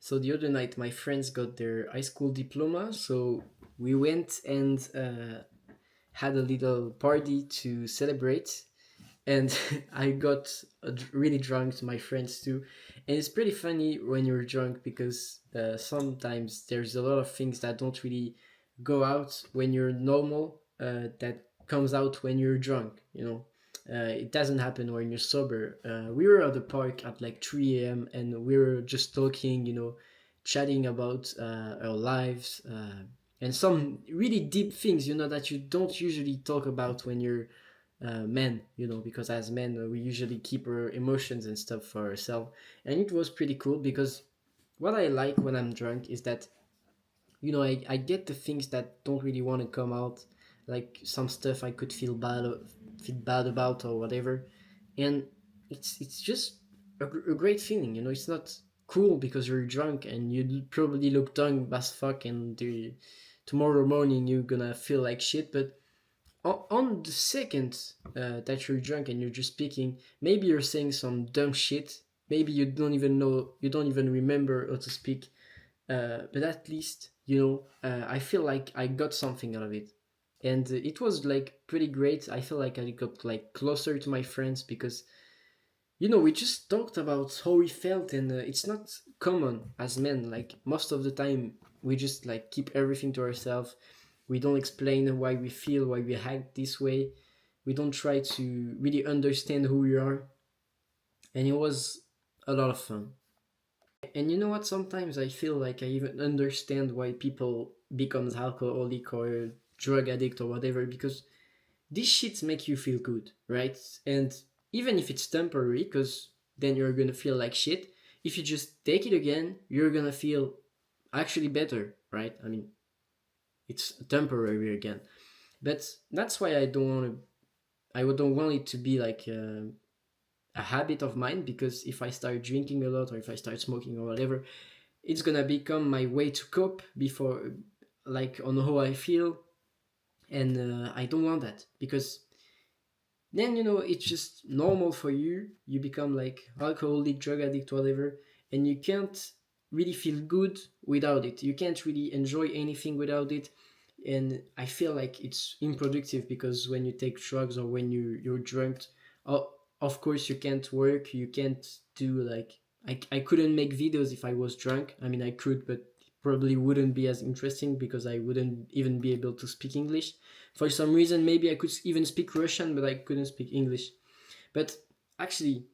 So the other night, my friends got their high school diploma, so we went and had a little party to celebrate. And I got really drunk to my friends too. And it's pretty funny when you're drunk because sometimes there's a lot of things that don't really go out when you're normal, that comes out when you're drunk, you know. It doesn't happen when you're sober. We were at the park at like 3 a.m. and we were just talking, you know, chatting about our lives, and some really deep things, you know, that you don't usually talk about when you're men, you know, because as men, we usually keep our emotions and stuff for ourselves. And it was pretty cool because what I like when I'm drunk is that, you know, I get the things that don't really want to come out, like some stuff I could feel bad about or whatever. And it's just a great feeling, you know. It's not cool because you're drunk and you probably look dumb as fuck, and tomorrow morning you're gonna feel like shit. But on the second that you're drunk and you're just speaking, maybe you're saying some dumb shit. Maybe you don't even know, you don't even remember how to speak. But at least, you know, I feel like I got something out of it, and it was like pretty great. I feel like I got like closer to my friends because, you know, we just talked about how we felt, and it's not common as men. Like most of the time, we just like keep everything to ourselves. We don't explain why we feel, why we act this way. We don't try to really understand who we are, and it was a lot of fun. And you know what? Sometimes I feel like I even understand why people becomes alcoholic or drug addict or whatever, because these shits make you feel good, right? And even if it's temporary, because then you're gonna feel like shit, if you just take it again, you're gonna feel actually better, right? I mean, it's temporary again. But that's why I don't want it to be like a habit of mine, because if I start drinking a lot or if I start smoking or whatever, it's gonna become my way to cope before, like, on how I feel. And I don't want that, because then, you know, it's just normal for you. You become like alcoholic, drug addict, whatever, and you can't really feel good without it. You can't really enjoy anything without it. And I feel like it's unproductive, because when you take drugs or when you're drunk, of course you can't work, you can't do like, I couldn't make videos if I was drunk. I mean, I could, but probably wouldn't be as interesting because I wouldn't even be able to speak English. For some reason, maybe I could even speak Russian, but I couldn't speak English. But actually,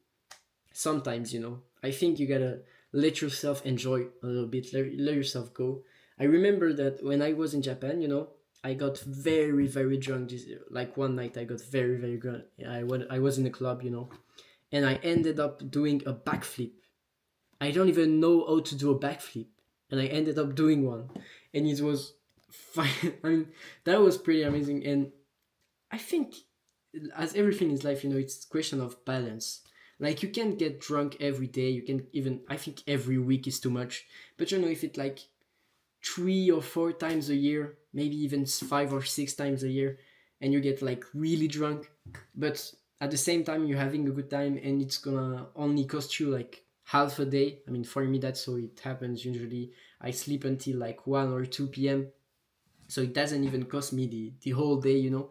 sometimes, you know, I think you gotta let yourself enjoy a little bit, let yourself go. I remember that when I was in Japan, you know, I got very, very drunk. Like one night, I got very, very drunk. I was in a club, you know, and I ended up doing a backflip. I don't even know how to do a backflip, and I ended up doing one, and it was fine. I mean, that was pretty amazing. And I think, as everything in life, you know, it's a question of balance. Like, you can't get drunk every day. You can even, I think every week is too much. But you know, if it like 3 or 4 times a year, maybe even 5 or 6 times a year, and you get like really drunk, but at the same time you're having a good time, and it's gonna only cost you like half a day. I mean, for me, that's how it happens usually. I sleep until like 1 or 2 p.m. So it doesn't even cost me the whole day, you know.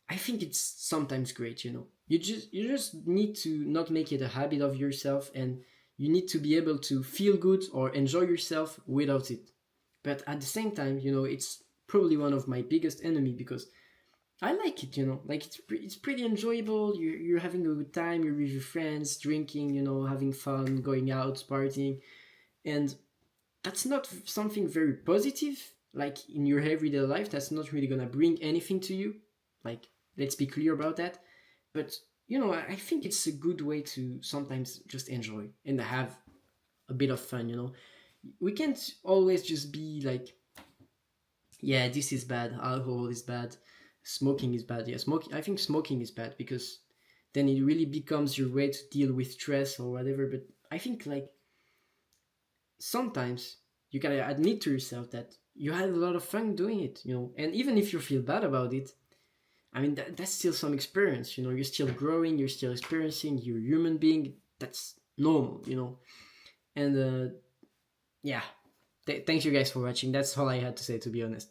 I think it's sometimes great, you know. You just need to not make it a habit of yourself, and you need to be able to feel good or enjoy yourself without it. But at the same time, you know, it's probably one of my biggest enemy, because I like it, you know. Like, it's pretty enjoyable. You're having a good time. You're with your friends, drinking, you know, having fun, going out, partying, and that's not something very positive. Like, in your everyday life, that's not really gonna bring anything to you. Like, let's be clear about that. But you know, I think it's a good way to sometimes just enjoy and have a bit of fun. You know, we can't always just be like, yeah, this is bad, alcohol is bad, smoking is bad. Yeah, smoking. I think smoking is bad because then it really becomes your way to deal with stress or whatever. But I think, like, sometimes you gotta admit to yourself that you had a lot of fun doing it, you know. And even if you feel bad about it, I mean, that's still some experience, you know. You're still growing, you're still experiencing, you're a human being. That's normal, you know. And yeah, thanks you guys for watching. That's all I had to say, to be honest.